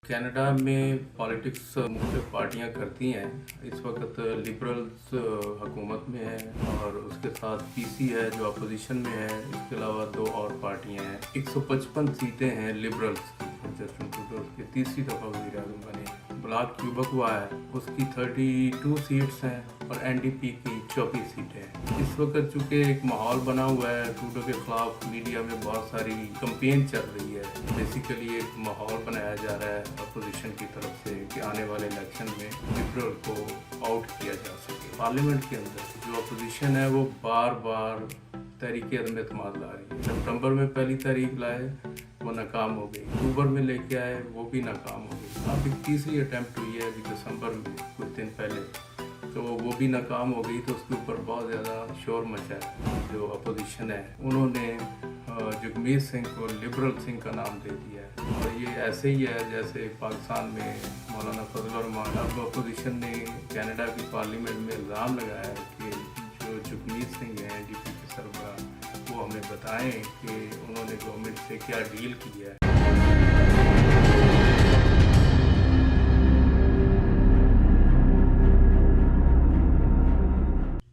Canada में politics मुख्तलिफ पार्टियां करती हैं। इस वक्त लिबरल्स हुकूमत में है और उसके साथ पीसी है जो अपोजिशन में है। इसके अलावा दो और पार्टियां हैं। 155 सीटें हैं लिबरल्स की। जस्टिन ट्रूडो की तीसरी दफ़ा वज़ीर आज़म बने। ब्लॉक क्यूबकवा है, उसकी 32 सीट्स हैं और एनडीपी की 24 सीटें हैं। इस वक्त चूँकि एक माहौल बना हुआ है, ट्रूडो के खिलाफ मीडिया में बहुत सारी कंपेन चल रही है। बेसिकली एक माहौल बनाया जा रहा है अपोजिशन की तरफ से कि आने वाले इलेक्शन में लिबरल को आउट किया जा सके। पार्लियामेंट के अंदर जो अपोजिशन है वो बार बार तहरीक अदम एतमाद ला रही है। सितंबर में पहली तारीख लाए, वो नाकाम हो गई। अक्टूबर में लेके आए, वो भी नाकाम हो गई। अब एक तीसरी अटैम्प्ट हुई है अभी दिसंबर में कुछ दिन पहले, तो वो भी नाकाम हो गई। तो उसके ऊपर बहुत ज़्यादा शोर मचा है। जो अपोजिशन है उन्होंने जगमीत सिंह को लिबरल सिंह का नाम दे दिया है। और ये ऐसे ही है जैसे पाकिस्तान में मौलाना फजल रहमान। अब अपोजिशन ने कनाडा की पार्लियामेंट में इल्ज़ाम लगाया है कि जो जगमीत सिंह हैं एनडीपी के सरबराह, वो हमें बताएं कि उन्होंने गवर्नमेंट से क्या डील की है।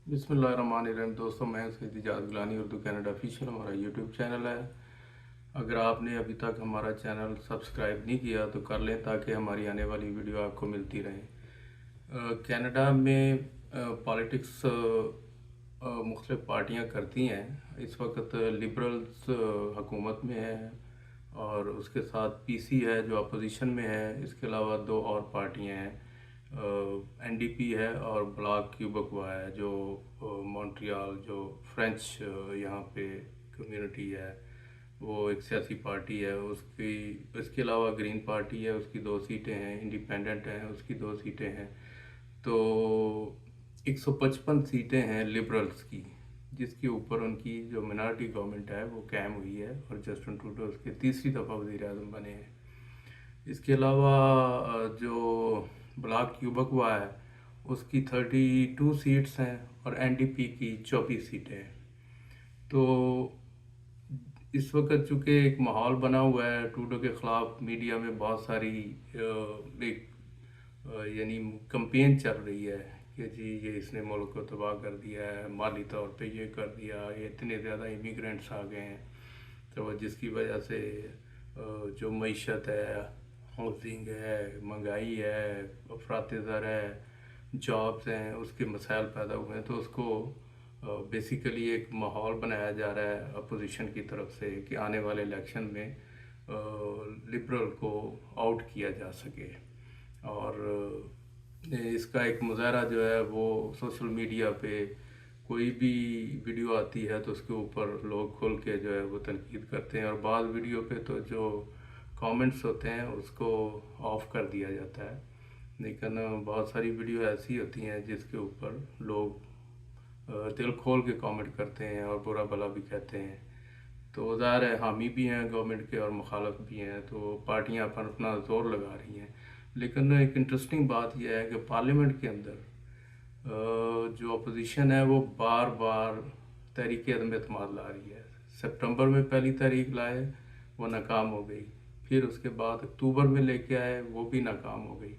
बिस्मिल्लाहिर्रहमानिर्रहीम। दोस्तों, मैं सैयद इजाज़ गिलानी, उर्दू कनाडा ऑफिशियल हमारा यूट्यूब चैनल है। अगर आपने अभी तक हमारा चैनल सब्सक्राइब नहीं किया तो कर लें ताकि हमारी आने वाली वीडियो आपको मिलती रहे। कनाडा में पॉलिटिक्स मुख्तलिफ पार्टियां करती हैं। इस वक्त लिबरल्स हुकूमत में है और उसके साथ पीसी है जो अपोजिशन में है। इसके अलावा दो और पार्टियां हैं, एनडीपी है और ब्लॉक क्यूबकवा है जो मॉन्ट्रियल जो फ्रेंच यहाँ पे कम्युनिटी है, वो एक सियासी पार्टी है। उसकी इसके अलावा ग्रीन पार्टी है, उसकी 2 सीटें हैं। इंडिपेंडेंट है, उसकी 2 सीटें हैं। तो 155 सीटें हैं लिबरल्स की, जिसके ऊपर उनकी जो मिनॉरिटी गवर्नमेंट है वो कायम हुई है और जस्टिन ट्रूडो उसके तीसरी दफ़ा वज़ीर आज़म बने हैं। इसके अलावा जो ब्लॉक क्यूबकवा है उसकी 32 सीट्स हैं और एनडीपी की 24 सीटें हैं। तो इस वक्त चूँकि एक माहौल बना हुआ है, ट्रूडो के ख़िलाफ़ मीडिया में बहुत सारी एक यानी कंपेन चल रही है कि जी ये इसने मुल्क को तबाह कर दिया है, माली तौर पे ये कर दिया, ये इतने ज़्यादा इमिग्रेंट्स आ गए हैं। तो जिसकी वजह से जो मईशत है, हाउसिंग है, महंगाई है, अफरात ज़र है, जॉब्स हैं, उसके मसाइल पैदा हुए हैं। तो उसको बेसिकली एक माहौल बनाया जा रहा है अपोजिशन की तरफ से कि आने वाले इलेक्शन में लिबरल को आउट किया जा सके। और इसका एक मुजाहरा जो है वो सोशल मीडिया पे कोई भी वीडियो आती है तो उसके ऊपर लोग खोल के जो है वो तनकीद करते हैं, और बाद वीडियो पे तो जो कमेंट्स होते हैं उसको ऑफ कर दिया जाता है। लेकिन बहुत सारी वीडियो ऐसी होती हैं जिसके ऊपर लोग दिल खोल के कमेंट करते हैं और बुरा भला भी कहते हैं। तो ज़ाहिर है हामी भी हैं गवर्नमेंट के और मुखालफ भी हैं, तो पार्टियां अपन अपना जोर लगा रही हैं। लेकिन एक इंटरेस्टिंग बात यह है कि पार्लियामेंट के अंदर जो अपोजिशन है वो बार बार तहरीक अदम एतमाद ला रही है। सितंबर में पहली तारीख लाए, वो नाकाम हो गई। फिर उसके बाद अक्टूबर में लेके आए, वो भी नाकाम हो गई।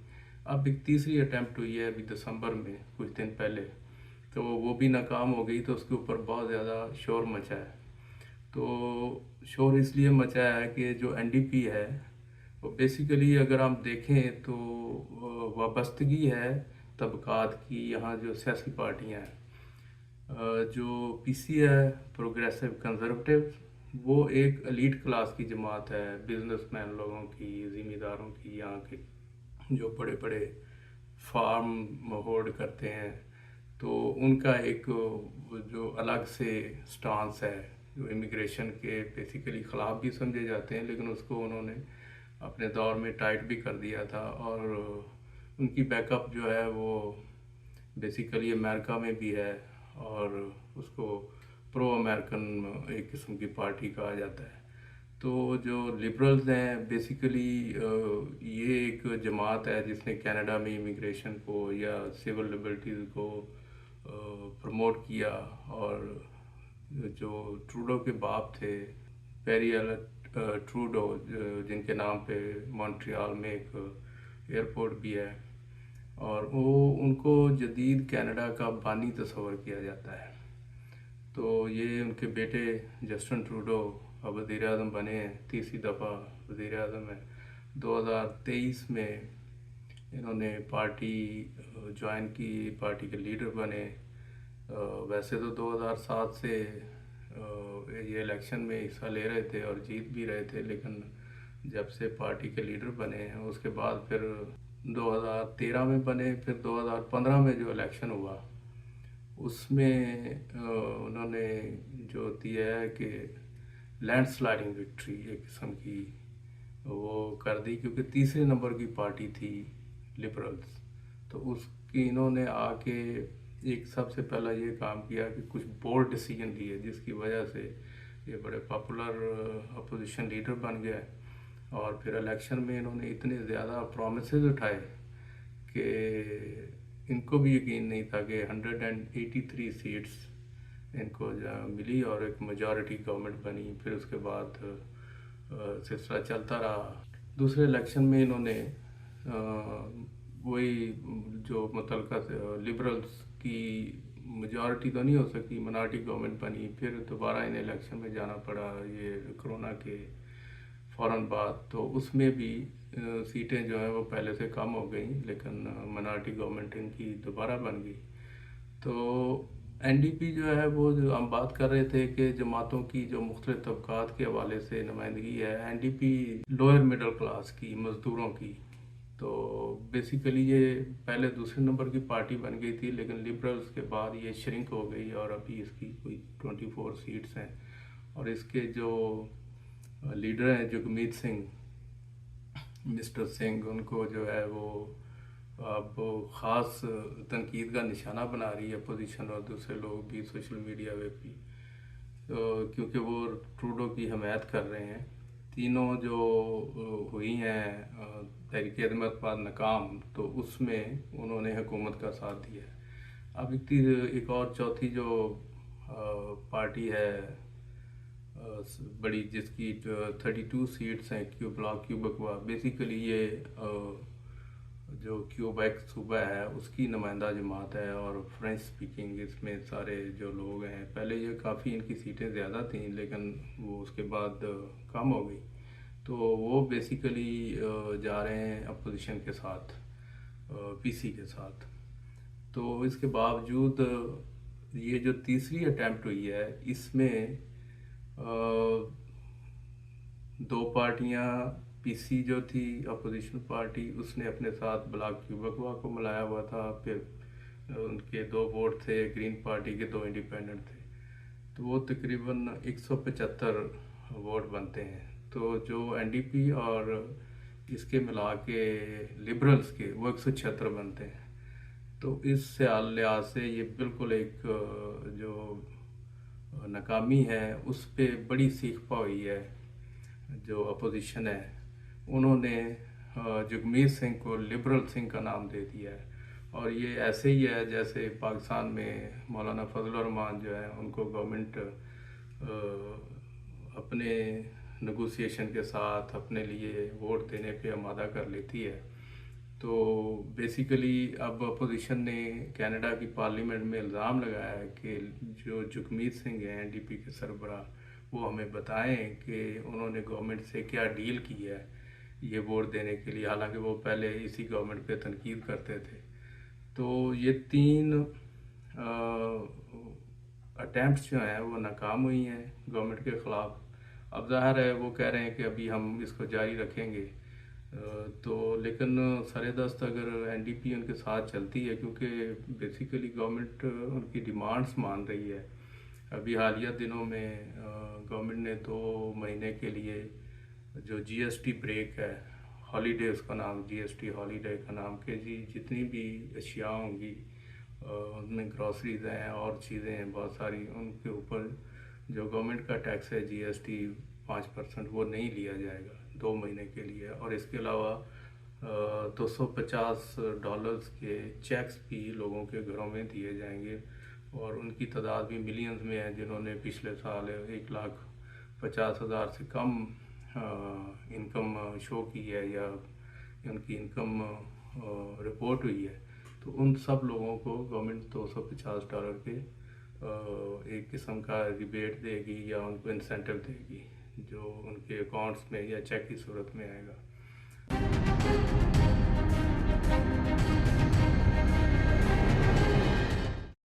अब एक तीसरी अटैम्प्ट हुई है अभी दिसंबर में कुछ दिन पहले, तो वो भी नाकाम हो गई। तो उसके ऊपर बहुत ज़्यादा शोर मचा है। तो शोर इसलिए मचा है कि जो एनडीपी है वो बेसिकली अगर हम देखें तो वाबस्तगी है तबकात की। यहाँ जो सियासी पार्टियाँ हैं, जो पीसी है प्रोग्रेसिव कंजर्वेटिव, वो एक एलीट क्लास की जमात है, बिजनेसमैन लोगों की, ज़िम्मेदारों की, यहाँ के जो बड़े बड़े फार्म होल्ड करते हैं। तो उनका एक जो अलग से स्टांस है, जो इमिग्रेशन के बेसिकली ख़िलाफ़ भी समझे जाते हैं, लेकिन उसको उन्होंने अपने दौर में टाइट भी कर दिया था। और उनकी बैकअप जो है वो बेसिकली अमेरिका में भी है और उसको प्रो अमेरिकन एक किस्म की पार्टी कहा जाता है। तो जो लिबरल्स हैं बेसिकली ये एक जमात है जिसने कनाडा में इमिग्रेशन को या सिविल लिबर्टीज़ को प्रमोट किया। और जो ट्रूडो के बाप थे पेरी ट्रूडो जिनके नाम पे मॉन्ट्रियल में एक एयरपोर्ट भी है, और वो उनको जदीद कनाडा का बानी तस्वर किया जाता है। तो ये उनके बेटे जस्टिन ट्रूडो अब वज़ीर आज़म बने हैं, तीसरी दफ़ा वज़ीर आज़म है। 2023 में इन्होंने पार्टी ज्वाइन की, पार्टी के लीडर बने। वैसे तो 2007 से ये इलेक्शन में हिस्सा ले रहे थे और जीत भी रहे थे, लेकिन जब से पार्टी के लीडर बने हैं उसके बाद फिर 2013 में बने, फिर 2015 में जो इलेक्शन हुआ उसमें उन्होंने जो दिया है कि लैंडस्लाइडिंग विक्ट्री एक किस्म की वो कर दी, क्योंकि तीसरे नंबर की पार्टी थी लिबरल्स। तो उसकी इन्होंने आके एक सबसे पहला ये काम किया कि कुछ बोल्ड डिसीजन लिए, जिसकी वजह से ये बड़े पॉपुलर अपोजिशन लीडर बन गए। और फिर इलेक्शन में इन्होंने इतने ज़्यादा प्रोमिसेस उठाए कि इनको भी यकीन नहीं था कि 183 सीट्स इनको मिली और एक मेजॉरिटी गवर्नमेंट बनी। फिर उसके बाद सिलसिला चलता रहा। दूसरे इलेक्शन में इन्होंने वही जो मतलब लिबरल्स की मेजॉरिटी तो नहीं हो सकी, मिनॉरिटी गवर्नमेंट बनी। फिर दोबारा इन्हें इलेक्शन में जाना पड़ा ये कोरोना के फ़ौरन बाद, तो उसमें भी सीटें जो हैं वो पहले से कम हो गई, लेकिन मिनॉरिटी गवर्नमेंट इनकी दोबारा बन गई। तो एनडीपी जो है वो जो हम बात कर रहे थे कि जमातों की जो मुख्तलिफ तबकात के हवाले से नुमाइंदगी है, एनडीपी लोअर मिडल क्लास की, मज़दूरों की। तो बेसिकली ये पहले दूसरे नंबर की पार्टी बन गई थी, लेकिन लिबरल्स के बाद ये श्रिंक हो गई और अभी इसकी कोई 24 सीट्स हैं। और इसके जो लीडर हैं जगमीत सिंह, मिस्टर सिंह, उनको जो है वो अब ख़ास तनकीद का निशाना बना रही है अपोजिशन और दूसरे लोग भी सोशल मीडिया पे भी, तो क्योंकि वो ट्रूडो की हमायत कर रहे हैं। तीनों जो हुई हैं तहरीक अदमत बाद नाकाम, तो उसमें उन्होंने हुकूमत का साथ दिया है। अब एक और चौथी जो पार्टी है बड़ी, जिसकी 32 सीट्स हैं, क्यूबक, बेसिकली ये जो क्यूबेक सूबा है उसकी नुमाइंदा जमात है और फ्रेंच स्पीकिंग इसमें सारे जो लोग हैं। पहले ये काफ़ी इनकी सीटें ज़्यादा थीं, लेकिन वो उसके बाद कम हो गई। तो वो बेसिकली जा रहे हैं अपोजिशन के साथ, पीसी के साथ। तो इसके बावजूद ये जो तीसरी अटैम्प्ट हुई है इसमें दो पार्टियां, पीसी जो थी अपोजिशन पार्टी, उसने अपने साथ ब्लॉक क्यूबकवा को मिलाया हुआ था। फिर उनके 2 वोट थे, ग्रीन पार्टी के 2 इंडिपेंडेंट थे, तो वो तकरीबन 175 वोट बनते हैं। तो जो एनडीपी और इसके मिला के लिबरल्स के वो 176 बनते हैं। तो इस लिहाज से ये बिल्कुल एक जो नाकामी है उस पर बड़ी सीख पा हुई है जो अपोजिशन है। उन्होंने जगमीत सिंह को लिबरल सिंह का नाम दे दिया है, और ये ऐसे ही है जैसे पाकिस्तान में मौलाना फजल रहमान जो है उनको गवर्नमेंट अपने नेगोशिएशन के साथ अपने लिए वोट देने पे आमादा कर लेती है। तो बेसिकली अब अपोजिशन ने कनाडा की पार्लियामेंट में इल्ज़ाम लगाया है कि जो जगमीत सिंह हैं एनडीपी के सरबराह, वो हमें बताएं कि उन्होंने गवर्नमेंट से क्या डील की है ये वोट देने के लिए, हालांकि वो पहले इसी गवर्नमेंट पे तनकीद करते थे। तो ये 3 अटैम्प्ट्स जो हैं वो नाकाम हुई हैं गवर्नमेंट के ख़िलाफ़। अब ज़ाहिर है वो कह रहे हैं कि अभी हम इसको जारी रखेंगे, तो लेकिन सरेदस्त अगर एनडीपी उनके साथ चलती है, क्योंकि बेसिकली गवर्नमेंट उनकी डिमांड्स मान रही है। अभी हालिया दिनों में गवर्नमेंट ने 2 महीने के लिए जो जीएसटी ब्रेक है, हॉलीडे उसका नाम, जीएसटी हॉलीडे का नाम, कि जी जितनी भी अशिया होंगी उनमें ग्रॉसरीज हैं और चीज़ें हैं बहुत सारी, उनके ऊपर जो गवर्नमेंट का टैक्स है जीएसटी 5% वो नहीं लिया जाएगा 2 महीने के लिए। और इसके अलावा $250 के चेक्स भी लोगों के घरों में दिए जाएंगे, और उनकी तादाद भी मिलियंस में है जिन्होंने पिछले साल 1,50,000 से कम इनकम शो की है या उनकी इनकम रिपोर्ट हुई है, तो उन सब लोगों को गवर्नमेंट $250 के एक किस्म का रिबेट देगी या उनको इंसेंटिव देगी, जो उनके अकाउंट्स में या चेक की सूरत में आएगा।